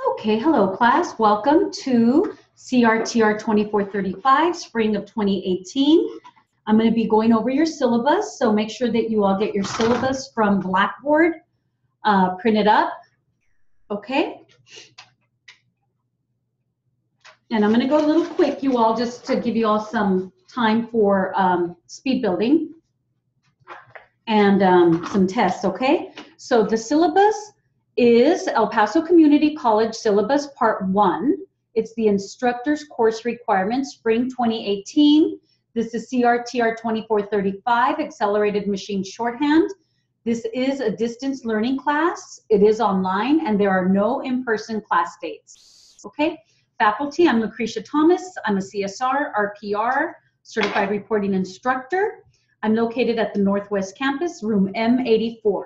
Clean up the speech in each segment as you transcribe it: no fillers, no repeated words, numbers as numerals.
Okay, hello class. Welcome to CRTR 2435, spring of 2018. I'm going to be going over your syllabus, so make sure that you all get your syllabus from Blackboard printed up, okay? And I'm going to go a little quick, you all, just to give you all some time for speed building and some tests, okay? So the syllabus is El Paso Community College Syllabus Part 1. It's the Instructor's Course Requirements, Spring 2018. This is CRTR 2435, Accelerated Machine Shorthand. This is a distance learning class. It is online, and there are no in-person class dates. Okay? Faculty, I'm Lucretia Thomas. I'm a CSR, RPR, Certified Reporting Instructor. I'm located at the Northwest Campus, room M84.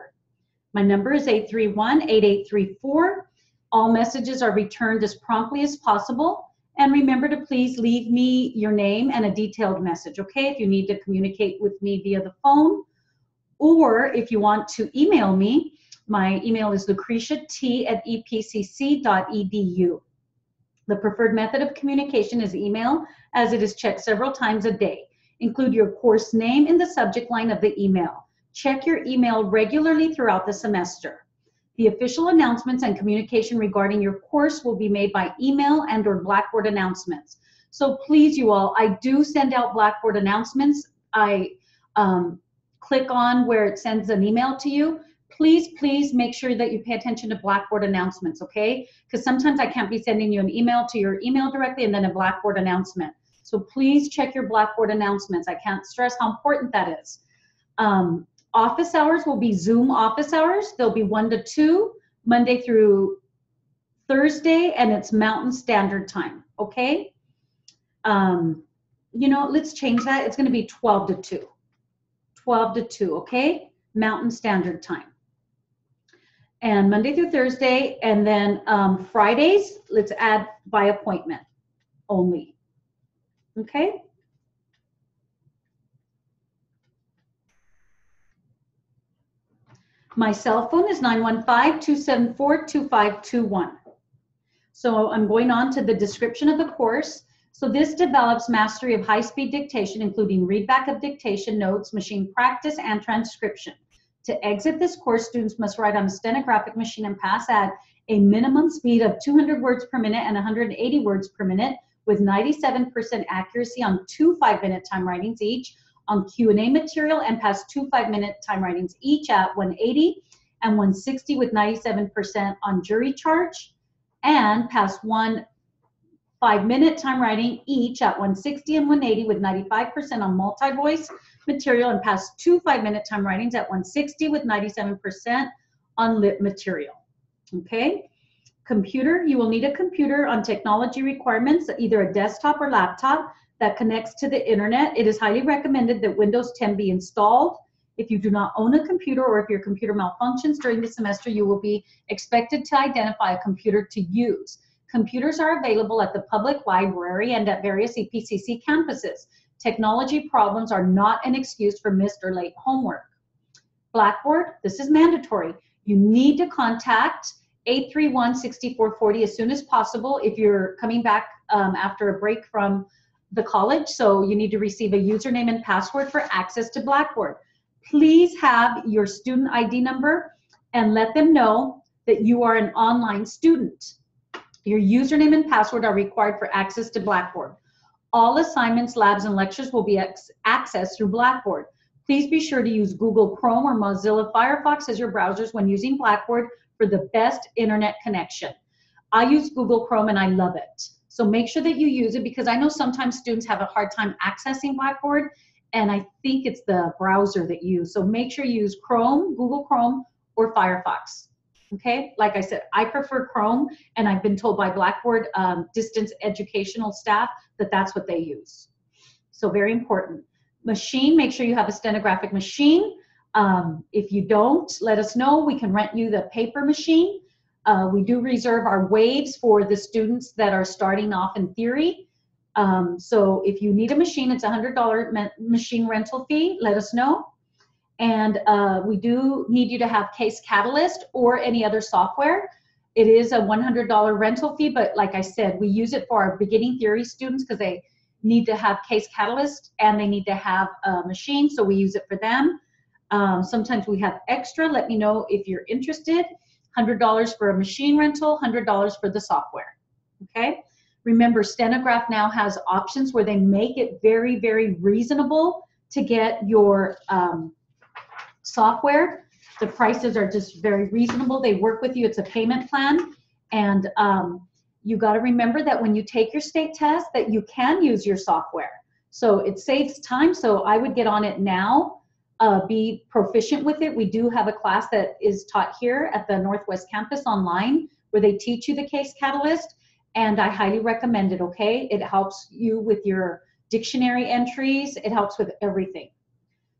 My number is 831-8834. All messages are returned as promptly as possible. And remember to please leave me your name and a detailed message, okay? If you need to communicate with me via the phone, or if you want to email me, my email is lucretiat@epcc.edu. The preferred method of communication is email, as it is checked several times a day. Include your course name in the subject line of the email. Check your email regularly throughout the semester. The official announcements and communication regarding your course will be made by email and/or Blackboard announcements. So please, you all, I do send out Blackboard announcements. I click on where it sends an email to you. Please make sure that you pay attention to Blackboard announcements, okay? Because sometimes I can't be sending you an email to your email directly and then a Blackboard announcement. So please check your Blackboard announcements. I can't stress how important that is. Office hours will be Zoom office hours. They'll be 1 to 2, Monday through Thursday, and it's Mountain Standard Time, okay? You know, let's change that. It's going to be 12 to 2. 12 to 2, okay? Mountain Standard Time. And Monday through Thursday, and then Fridays, let's add by appointment only, okay? My cell phone is 915-274-2521. So I'm going on to the description of the course. So this develops mastery of high-speed dictation, including readback of dictation notes, machine practice, and transcription. To exit this course, students must write on a stenographic machine and pass at a minimum speed of 200 words per minute and 180 words per minute with 97% accuracy on 2 5-minute time writings each on Q&A material, and pass 2 5-minute time writings each at 180 and 160 with 97% on jury charge, and pass 1 5-minute time writing each at 160 and 180 with 95% on multi-voice material, and pass 2 5-minute time writings at 160 with 97% on lit material. Okay? Computer, you will need a computer on technology requirements, either a desktop or laptop that connects to the internet. It is highly recommended that Windows 10 be installed. If you do not own a computer, or if your computer malfunctions during the semester, you will be expected to identify a computer to use. Computers are available at the public library and at various EPCC campuses. Technology problems are not an excuse for missed or late homework. Blackboard, this is mandatory. You need to contact 831-6440 as soon as possible if you're coming back after a break from the college. So you need to receive a username and password for access to Blackboard. Please have your student ID number and let them know that you are an online student. Your username and password are required for access to Blackboard. All assignments, labs, and lectures will be accessed through Blackboard. Please be sure to use Google Chrome or Mozilla Firefox as your browsers when using Blackboard for the best internet connection. I use Google Chrome and I love it. So make sure that you use it, because I know sometimes students have a hard time accessing Blackboard, and I think it's the browser that you use. So make sure you use Chrome, Google Chrome, or Firefox. Okay, like I said, I prefer Chrome, and I've been told by Blackboard distance educational staff that that's what they use. So very important. Machine, make sure you have a stenographic machine. If you don't, let us know. We can rent you the paper machine. We do reserve our waves for the students that are starting off in theory. So if you need a machine, it's a $100 machine rental fee. Let us know. And we do need you to have Case Catalyst or any other software. It is a $100 rental fee, but like I said, we use it for our beginning theory students because they need to have Case Catalyst and they need to have a machine, so we use it for them. Sometimes we have extra. Let me know if you're interested. $100 for a machine rental, $100 for the software, okay? Remember, Stenograph now has options where they make it very, very reasonable to get your software. The prices are just very reasonable. They work with you. It's a payment plan. And you got to remember that when you take your state test that you can use your software. So it saves time. So I would get on it now, be proficient with it. We do have a class that is taught here at the Northwest campus online where they teach you the Case Catalyst. And I highly recommend it, okay? It helps you with your dictionary entries. It helps with everything.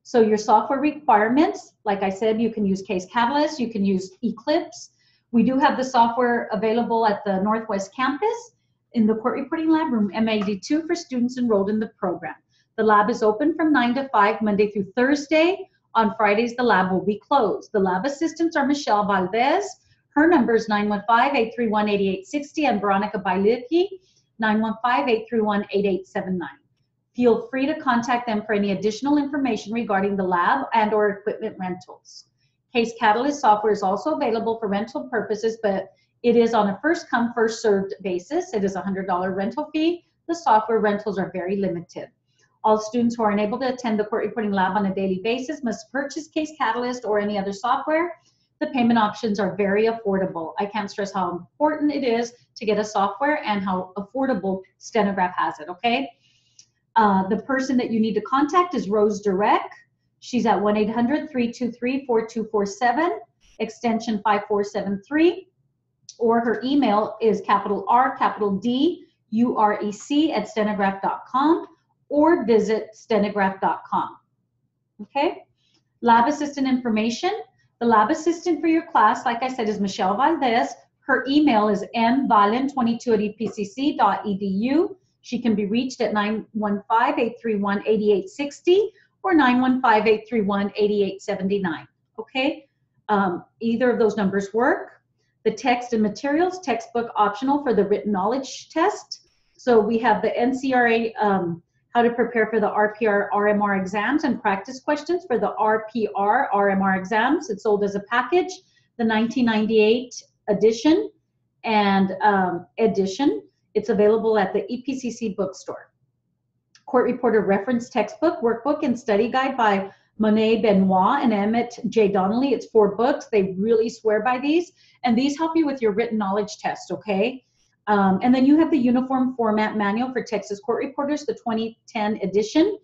So your software requirements, like I said, you can use Case Catalyst, you can use Eclipse. We do have the software available at the Northwest campus in the Court Reporting Lab, room M82 for students enrolled in the program. The lab is open from 9 to 5, Monday through Thursday. On Fridays, the lab will be closed. The lab assistants are Michelle Valdez. Her number is 915-831-8860, and Veronica Bailicki, 915-831-8879. Feel free to contact them for any additional information regarding the lab and or equipment rentals. Case Catalyst software is also available for rental purposes, but it is on a first come, first served basis. It is a $100 rental fee. The software rentals are very limited. All students who are unable to attend the Court Reporting Lab on a daily basis must purchase Case Catalyst or any other software. The payment options are very affordable. I can't stress how important it is to get a software and how affordable Stenograph has it, okay? The person that you need to contact is Rose Durek. She's at 1-800-323-4247, extension 5473, or her email is capital R, capital D, UREC at stenograph.com, or visit stenograph.com, okay? Lab assistant information. The lab assistant for your class, like I said, is Michelle Valdez. Her email is mvalen22@epcc.edu. She can be reached at 915-831-8860 or 915-831-8879, okay? Either of those numbers work. The text and materials, textbook optional for the written knowledge test. So we have the NCRA, how to prepare for the RPR, RMR exams and practice questions for the RPR, RMR exams. It's sold as a package, the 1998 edition and edition. It's available at the EPCC bookstore. Court Reporter Reference Textbook, Workbook, and Study Guide by Monet Benoit and Emmett J. Donnelly. It's 4 books. They really swear by these. And these help you with your written knowledge test, okay? And then you have the Uniform Format Manual for Texas Court Reporters, the 2010 edition.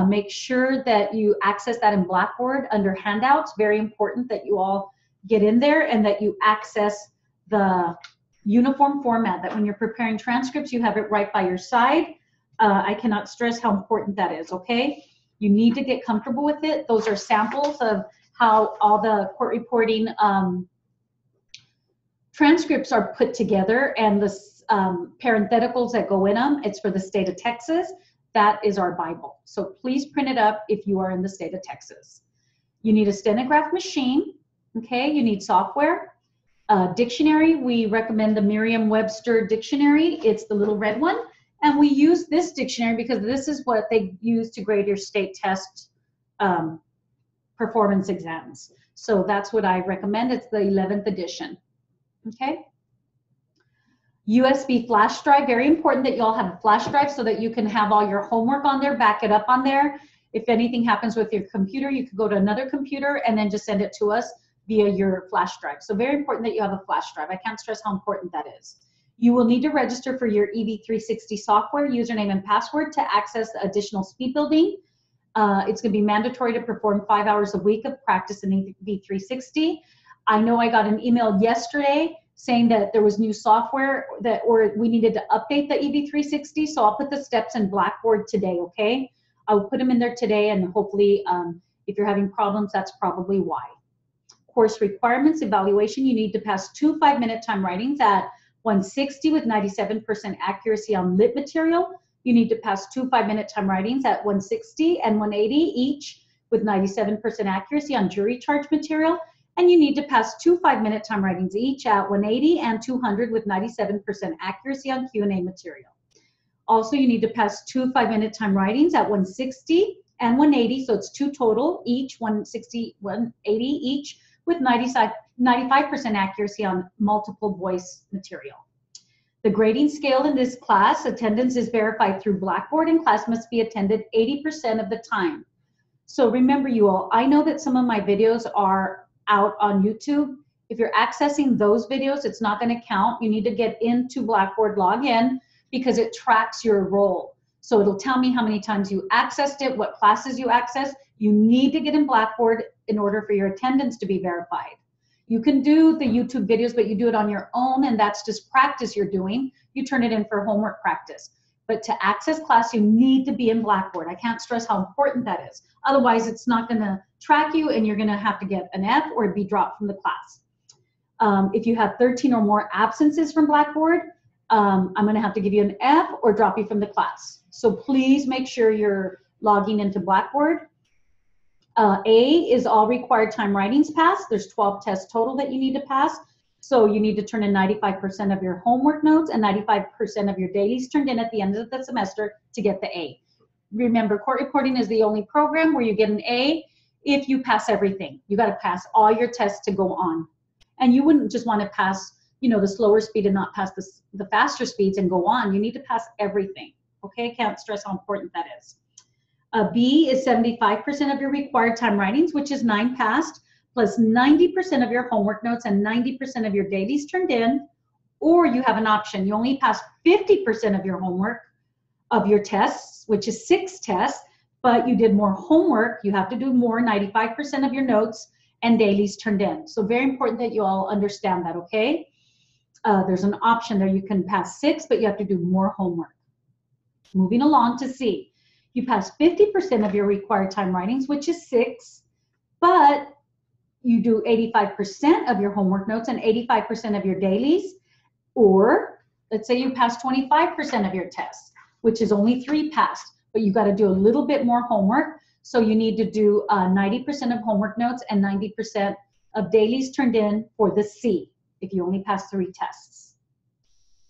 Make sure that you access that in Blackboard under handouts. Very important that you all get in there and that you access the uniform format, that when you're preparing transcripts, you have it right by your side. I cannot stress how important that is, okay? You need to get comfortable with it. Those are samples of how all the court reporting transcripts are put together, and the parentheticals that go in them. It's for the state of Texas. That is our Bible. So please print it up if you are in the state of Texas. You need a stenograph machine, okay? You need software. Dictionary, we recommend the Merriam-Webster dictionary. It's the little red one. And we use this dictionary because this is what they use to grade your state test performance exams. So that's what I recommend. It's the 11th edition. Okay. USB flash drive, very important that you all have a flash drive so that you can have all your homework on there, back it up on there. If anything happens with your computer, you could go to another computer and then just send it to us via your flash drive. So very important that you have a flash drive. I can't stress how important that is. You will need to register for your EV360 software, username and password to access additional speed building. It's going to be mandatory to perform 5 hours a week of practice in EV360. I know I got an email yesterday saying that there was new software or we needed to update the EV360. So I'll put the steps in Blackboard today, okay? I'll put them in there today, and hopefully if you're having problems, that's probably why. Course requirements, evaluation, you need to pass 2 5-minute time writings at 160 with 97% accuracy on lit material. You need to pass 2 5-minute time writings at 160 and 180 each with 97% accuracy on jury charge material. And you need to pass 2 5-minute time writings each at 180 and 200 with 97% accuracy on Q&A material. Also, you need to pass 2 5-minute time writings at 160 and 180, so it's 2 total, each 160, 180 each, with 95% accuracy on multiple voice material. The grading scale in this class, attendance is verified through Blackboard, and class must be attended 80% of the time. So remember, you all, I know that some of my videos are out on YouTube. If you're accessing those videos, it's not going to count. You need to get into Blackboard, log in, because it tracks your role. So it'll tell me how many times you accessed it, what classes you accessed. You need to get in Blackboard in order for your attendance to be verified. You can do the YouTube videos, but you do it on your own, and that's just practice you're doing. You turn it in for homework practice. But to access class, you need to be in Blackboard. I can't stress how important that is. Otherwise, it's not going to track you, and you're going to have to get an F or be dropped from the class. If you have 13 or more absences from Blackboard, I'm going to have to give you an F or drop you from the class. So please make sure you're logging into Blackboard. A is all required time writings passed. There's 12 tests total that you need to pass. So you need to turn in 95% of your homework notes and 95% of your dailies turned in at the end of the semester to get the A. Remember, court reporting is the only program where you get an A if you pass everything. You got to pass all your tests to go on. And you wouldn't just want to pass, you know, the slower speed and not pass the faster speeds and go on. You need to pass everything. Okay, can't stress how important that is. B is 75% of your required time writings, which is 9 passed, plus 90% of your homework notes and 90% of your dailies turned in, or you have an option. You only pass 50% of your homework of your tests, which is 6 tests, but you did more homework. You have to do more, 95% of your notes and dailies turned in. So very important that you all understand that, okay? There's an option there. You can pass 6, but you have to do more homework. Moving along to C. You pass 50% of your required time writings, which is 6, but you do 85% of your homework notes and 85% of your dailies, or let's say you pass 25% of your tests, which is only 3 passed, but you got to do a little bit more homework. So you need to do 90% of homework notes and 90% of dailies turned in for the C if you only pass 3 tests.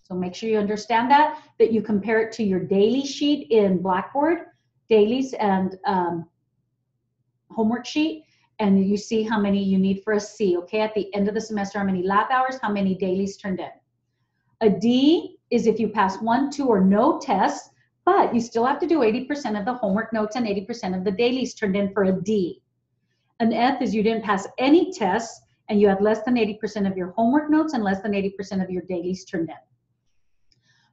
So make sure you understand that you compare it to your daily sheet in Blackboard, dailies and homework sheet, and you see how many you need for a C, okay? At the end of the semester, how many lab hours, how many dailies turned in. A D is if you pass 1, 2, or no tests, but you still have to do 80% of the homework notes and 80% of the dailies turned in for a D. An F is you didn't pass any tests and you have less than 80% of your homework notes and less than 80% of your dailies turned in.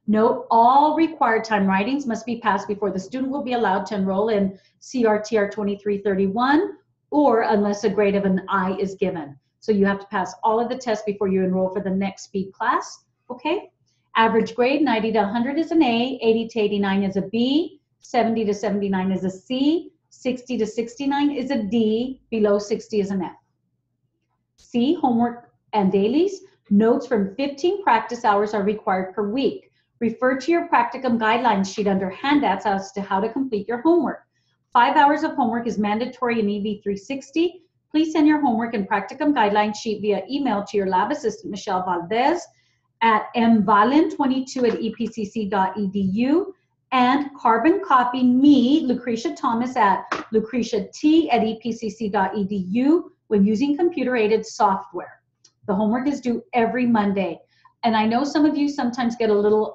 Note, all required time writings must be passed before the student will be allowed to enroll in CRTR 2331, or unless a grade of an I is given. So you have to pass all of the tests before you enroll for the next speed class, okay? Average grade, 90 to 100 is an A, 80 to 89 is a B, 70 to 79 is a C, 60 to 69 is a D, below 60 is an F. C, homework and dailies. Notes from 15 practice hours are required per week. Refer to your practicum guidelines sheet under handouts as to how to complete your homework. 5 hours of homework is mandatory in EV 360. Please send your homework and practicum guideline sheet via email to your lab assistant, Michelle Valdez, at mvalen22@epcc.edu, and carbon copy me, Lucretia Thomas, at lucretiat@epcc.edu when using computer-aided software. The homework is due every Monday. And I know some of you sometimes get a little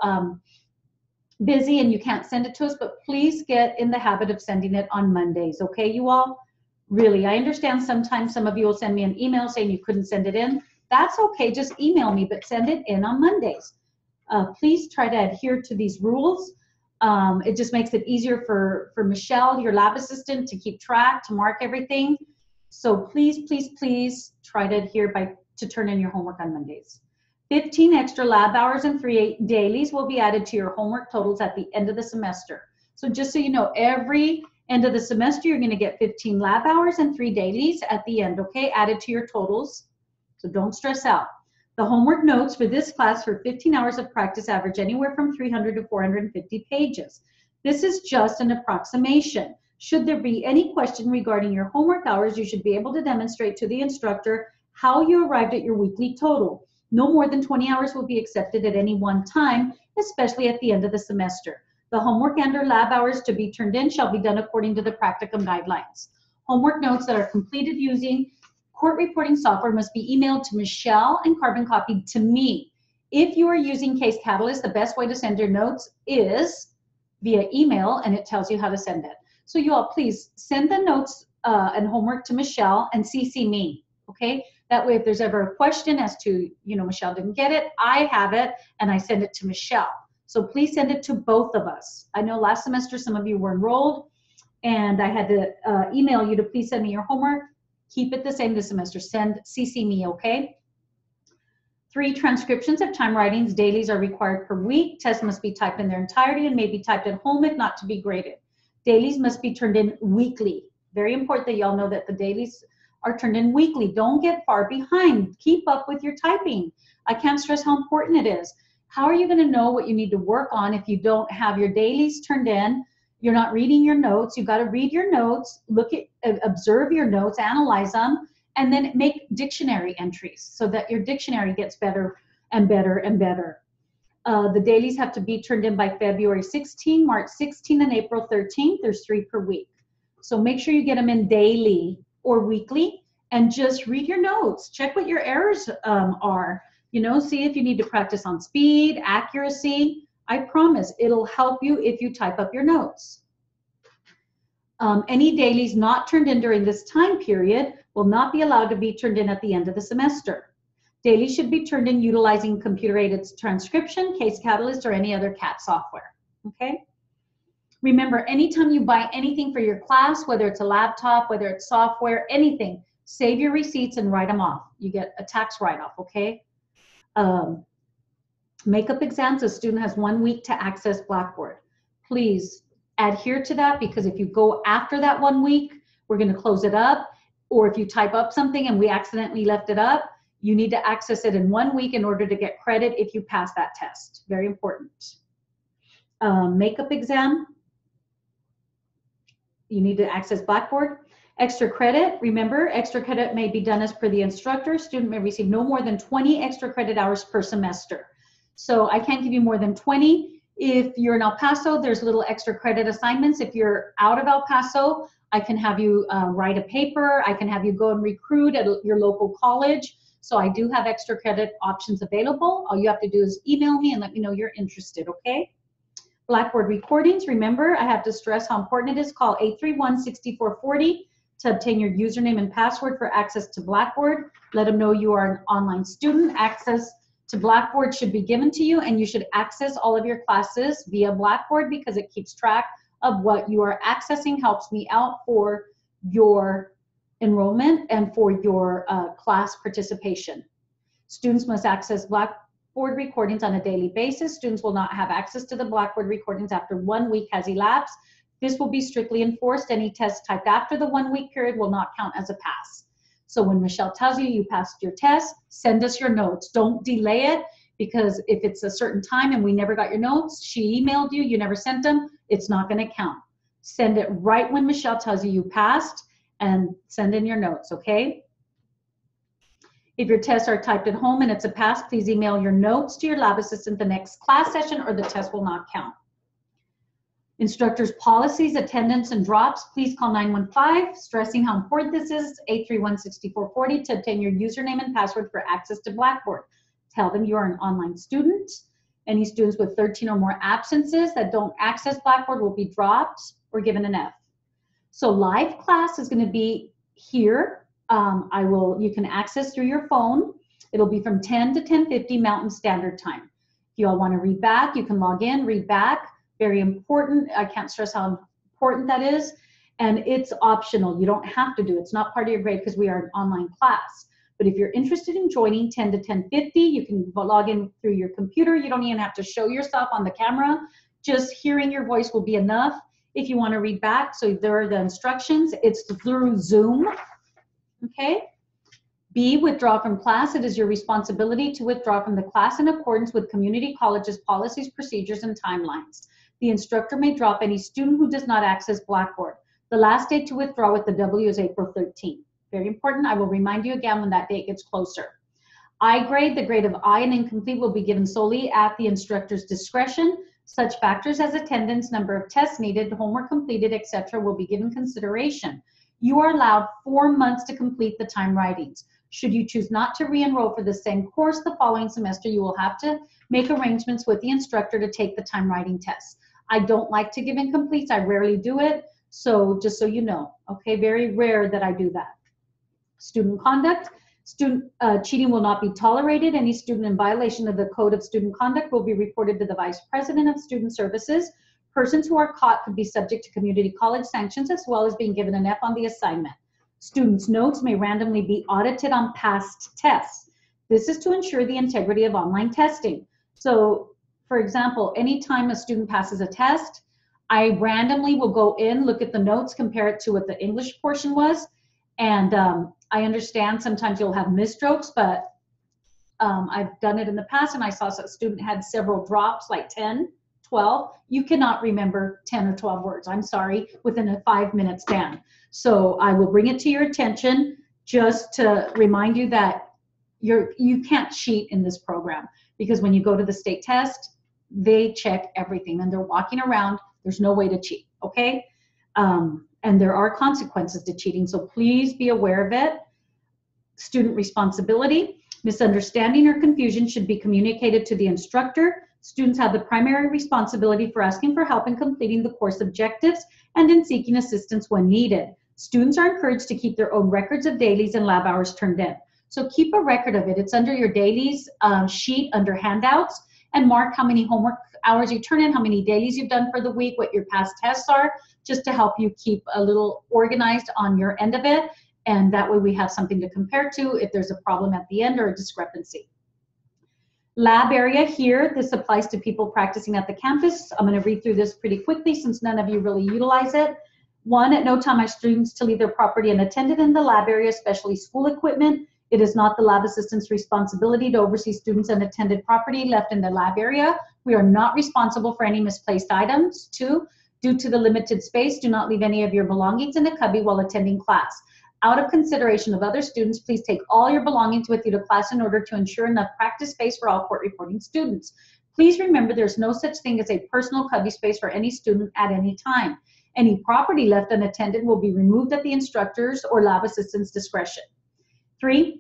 busy and you can't send it to us, but please get in the habit of sending it on Mondays, okay, you all? Really, I understand sometimes some of you will send me an email saying you couldn't send it in. That's okay, just email me, but send it in on Mondays. Please try to adhere to these rules. It just makes it easier for Michelle, your lab assistant, to keep track, to mark everything. So please, please, please try to adhere to turn in your homework on Mondays. 15 extra lab hours and 3 dailies will be added to your homework totals at the end of the semester. So just so you know, every end of the semester, you're going to get 15 lab hours and 3 dailies at the end, okay, added to your totals. So don't stress out. The homework notes for this class for 15 hours of practice average anywhere from 300 to 450 pages. This is just an approximation. Should there be any question regarding your homework hours, you should be able to demonstrate to the instructor how you arrived at your weekly total. No more than 20 hours will be accepted at any one time, especially at the end of the semester. The homework and/or lab hours to be turned in shall be done according to the practicum guidelines. Homework notes that are completed using court reporting software must be emailed to Michelle and carbon copied to me. If you are using Case Catalyst, the best way to send your notes is via email, and it tells you how to send it. So you all please send the notes and homework to Michelle and CC me, okay? That way if there's ever a question as to, Michelle didn't get it, I have it and I send it to Michelle. So please send it to both of us. I know last semester some of you were enrolled and I had to email you to please send me your homework. Keep it the same this semester. Send CC me, okay? 3, transcriptions of time writings dailies are required per week. Tests must be typed in their entirety and may be typed at home if not to be graded. Dailies must be turned in weekly. Very important that y'all know that the dailies are turned in weekly. Don't get far behind. Keep up with your typing. I can't stress how important it is. How are you going to know what you need to work on if you don't have your dailies turned in? You're not reading your notes. You've got to read your notes, observe your notes, analyze them, and then make dictionary entries so that your dictionary gets better and better and better. The dailies have to be turned in by February 16, March 16, and April 13th. There's 3 per week. So make sure you get them in daily or weekly and just read your notes. Check what your errors are. See if you need to practice on speed, accuracy. I promise it'll help you if you type up your notes. Any dailies not turned in during this time period will not be allowed to be turned in at the end of the semester. Dailies should be turned in utilizing computer-aided transcription, Case Catalyst, or any other CAT software, okay? Remember, anytime you buy anything for your class, whether it's a laptop, whether it's software, anything, save your receipts and write them off. You get a tax write-off, okay? Makeup exams, a student has 1 week to access Blackboard. Please adhere to that, because if you go after that 1 week, we're going to close it up. Or if you type up something and we accidentally left it up, you need to access it in 1 week in order to get credit if you pass that test. Very important. Makeup exam, you need to access Blackboard. Extra credit, remember, extra credit may be done as per the instructor. Student may receive no more than 20 extra credit hours per semester. So I can't give you more than 20. If you're in El Paso, there's little extra credit assignments. If you're out of El Paso, I can have you write a paper. I can have you go and recruit at your local college. So I do have extra credit options available. All you have to do is email me and let me know you're interested, okay? Blackboard recordings, remember, I have to stress how important it is. Call 831-6440 to obtain your username and password for access to Blackboard. Let them know you are an online student. Access to Blackboard should be given to you, and you should access all of your classes via Blackboard because it keeps track of what you are accessing, helps me out for your enrollment and for your class participation. Students must access Blackboard recordings on a daily basis. Students will not have access to the Blackboard recordings after 1 week has elapsed. This will be strictly enforced. Any test typed after the 1 week period will not count as a pass. So when Michelle tells you you passed your test, send us your notes. Don't delay it, because if it's a certain time and we never got your notes, she emailed you, you never sent them, it's not going to count. Send it right when Michelle tells you you passed, and send in your notes, okay? If your tests are typed at home and it's a pass, please email your notes to your lab assistant the next class session, or the test will not count. Instructors' policies, attendance, and drops, please call 915, stressing how important this is, 831-6440 to obtain your username and password for access to Blackboard. Tell them you are an online student. Any students with 13 or more absences that don't access Blackboard will be dropped or given an F. So live class is going to be here. You can access through your phone. It'll be from 10 to 10:50 Mountain Standard Time. If you all want to read back, you can log in, read back. Very important. I can't stress how important that is. And it's optional. You don't have to do it. It's not part of your grade because we are an online class. But if you're interested in joining 10 to 10:50, you can log in through your computer. You don't even have to show yourself on the camera. Just hearing your voice will be enough. If you want to read back, so there are the instructions. It's through Zoom. Okay? B, withdraw from class. It is your responsibility to withdraw from the class in accordance with community college's policies, procedures, and timelines. The instructor may drop any student who does not access Blackboard. The last date to withdraw with the W is April 13th. Very important. I will remind you again when that date gets closer. I grade, the grade of I and incomplete will be given solely at the instructor's discretion. Such factors as attendance, number of tests needed, homework completed, etc. will be given consideration. You are allowed 4 months to complete the time writings. Should you choose not to re-enroll for the same course the following semester, you will have to make arrangements with the instructor to take the time writing tests. I don't like to give incompletes. I rarely do it. So just so you know, okay, very rare that I do that. Student conduct. Student cheating will not be tolerated. Any student in violation of the Code of Student Conduct will be reported to the Vice President of Student Services. Persons who are caught could be subject to community college sanctions as well as being given an F on the assignment. Students' notes may randomly be audited on past tests. This is to ensure the integrity of online testing. So, for example, anytime a student passes a test, I randomly will go in, look at the notes, compare it to what the English portion was, and I understand sometimes you'll have misstrokes, but I've done it in the past, and I saw a student had several drops, like 10, 12. You cannot remember 10 or 12 words, I'm sorry, within a 5-minute span. So I will bring it to your attention just to remind you that you can't cheat in this program, because when you go to the state test, they check everything and they're walking around. There's no way to cheat, okay? And there are consequences to cheating, so please be aware of it. Student responsibility. Misunderstanding or confusion should be communicated to the instructor. Students have the primary responsibility for asking for help in completing the course objectives and in seeking assistance when needed. Students are encouraged to keep their own records of dailies and lab hours turned in. So keep a record of it. It's under your dailies sheet under handouts, and mark how many homework hours you turn in, how many dailies you've done for the week, what your past tests are, just to help you keep a little organized on your end of it. And that way we have something to compare to if there's a problem at the end or a discrepancy. Lab area here, this applies to people practicing at the campus. I'm going to read through this pretty quickly since none of you really utilize it. 1, at no time are students to leave their property unattended in the lab area, especially school equipment. It is not the lab assistant's responsibility to oversee students' unattended property left in the lab area. We are not responsible for any misplaced items. 2, due to the limited space, do not leave any of your belongings in a cubby while attending class. Out of consideration of other students, please take all your belongings with you to class in order to ensure enough practice space for all court reporting students. Please remember there's no such thing as a personal cubby space for any student at any time. Any property left unattended will be removed at the instructor's or lab assistant's discretion. 3,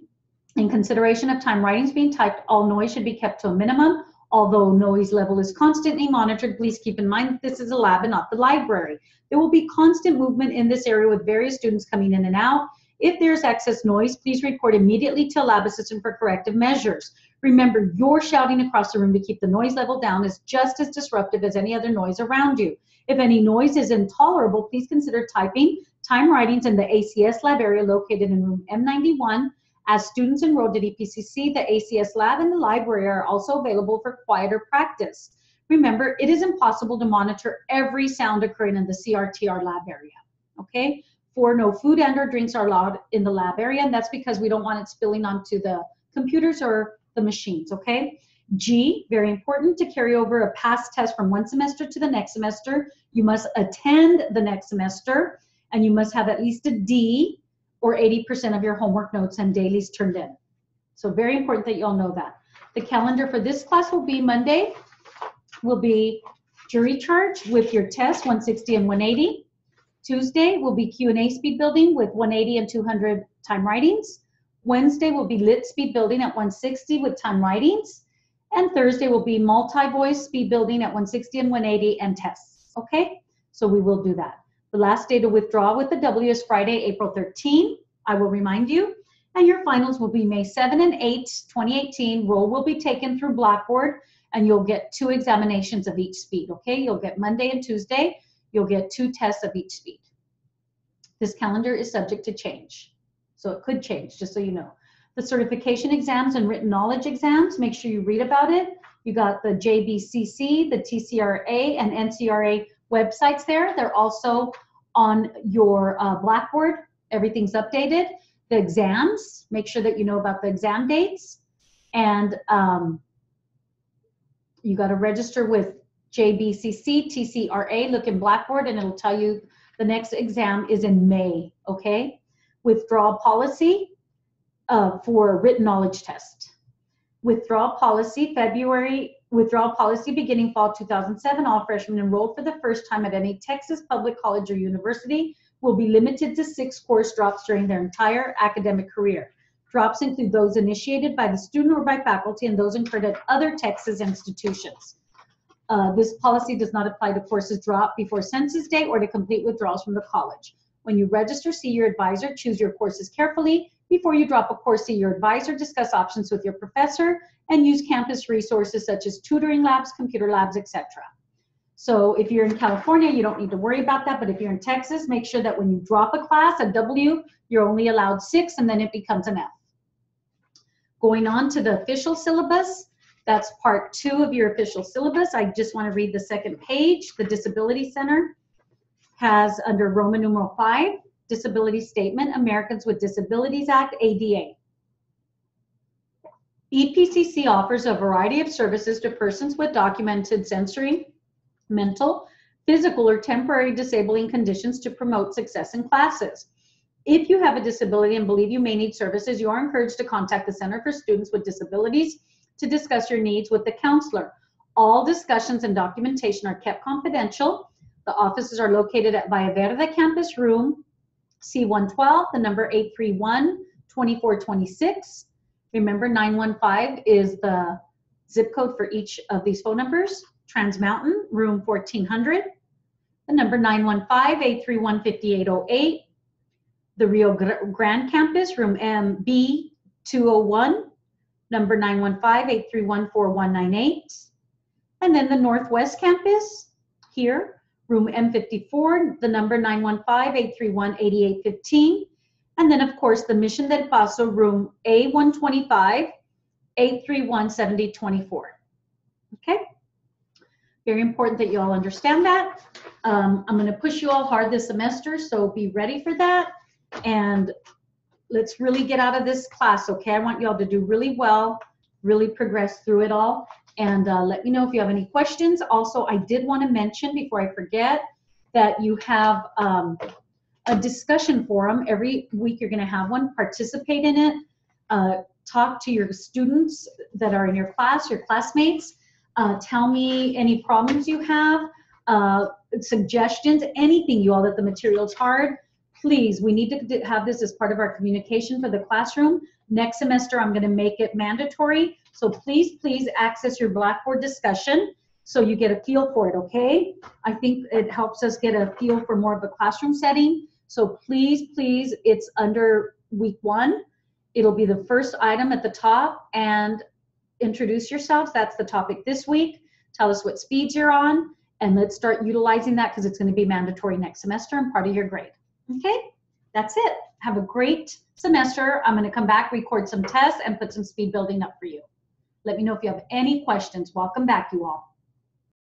in consideration of time writings being typed, all noise should be kept to a minimum. Although noise level is constantly monitored, please keep in mind that this is a lab and not the library. There will be constant movement in this area with various students coming in and out. If there's excess noise, please report immediately to a lab assistant for corrective measures. Remember, your shouting across the room to keep the noise level down is just as disruptive as any other noise around you. If any noise is intolerable, please consider typing time writings in the ACS lab area located in room M91. As students enrolled at EPCC, the ACS lab and the library are also available for quieter practice. Remember, it is impossible to monitor every sound occurring in the CRTR lab area, okay? 4, no food and or drinks are allowed in the lab area, and that's because we don't want it spilling onto the computers or the machines, okay? G, very important, to carry over a past test from one semester to the next semester. You must attend the next semester, and you must have at least a D or 80% of your homework notes and dailies turned in. So very important that you all know that. The calendar for this class will be Monday, will be jury charge with your test, 160 and 180. Tuesday will be Q&A speed building with 180 and 200 time writings. Wednesday will be lit speed building at 160 with time writings. And Thursday will be multi-voice speed building at 160 and 180 and tests, okay? So we will do that. The last day to withdraw with the W is Friday, April 13. I will remind you. And your finals will be May 7 and 8, 2018. Roll will be taken through Blackboard, and you'll get 2 examinations of each speed, okay? You'll get Monday and Tuesday. You'll get 2 tests of each speed. This calendar is subject to change. So it could change, just so you know. The certification exams and written knowledge exams, make sure you read about it. You got the JBCC, the TCRA, and NCRA websites there. They're also on your Blackboard. Everything's updated. The exams, make sure that you know about the exam dates. And you got to register with JBCC, TCRA, look in Blackboard, and it'll tell you the next exam is in May, okay? Withdrawal policy for written knowledge test. Withdrawal policy beginning fall 2007. All freshmen enrolled for the first time at any Texas public college or university will be limited to 6 course drops during their entire academic career. Drops include those initiated by the student or by faculty and those incurred at other Texas institutions. This policy does not apply to courses dropped before census day or to complete withdrawals from the college. When you register, see your advisor, choose your courses carefully. Before you drop a course, see your advisor, discuss options with your professor, and use campus resources such as tutoring labs, computer labs, etc. So if you're in California, you don't need to worry about that, but if you're in Texas, make sure that when you drop a class, a W, you're only allowed 6, and then it becomes an F. Going on to the official syllabus, that's part 2 of your official syllabus. I just want to read the second page. The Disability Center has under Roman numeral 5, Disability Statement, Americans with Disabilities Act, ADA. EPCC offers a variety of services to persons with documented sensory, mental, physical, or temporary disabling conditions to promote success in classes. If you have a disability and believe you may need services, you are encouraged to contact the Center for Students with Disabilities to discuss your needs with the counselor. All discussions and documentation are kept confidential. The offices are located at Valle Verde campus, room C112, the number 831-2426. Remember, 915 is the zip code for each of these phone numbers. Trans Mountain, room 1400, the number 915-831-5808. The Rio Grande campus, room MB201, number 915-831-4198. And then the Northwest campus, here, room M54, the number 915-831-8815. And then, of course, the Mission del Paso, room A125, 831-7024. Okay? Very important that you all understand that. I'm going to push you all hard this semester, so be ready for that. And let's really get out of this class, okay? I want you all to do really well, really progress through it all. And let me know if you have any questions. Also, I did want to mention, before I forget, that you have a discussion forum. Every week you're going to have one. Participate in it. Talk to your students that are in your class, your classmates. Tell me any problems you have, suggestions, anything, you all, that the material's hard. Please, we need to have this as part of our communication for the classroom. Next semester, I'm going to make it mandatory. So please, please access your Blackboard discussion so you get a feel for it, okay? I think it helps us get a feel for more of a classroom setting. So please, please, it's under week 1. It'll be the first item at the top, and introduce yourselves. That's the topic this week. Tell us what speeds you're on, and let's start utilizing that because it's going to be mandatory next semester and part of your grade. Okay, that's it. Have a great semester. I'm going to come back, record some tests, and put some speed building up for you. Let me know if you have any questions. Welcome back, you all.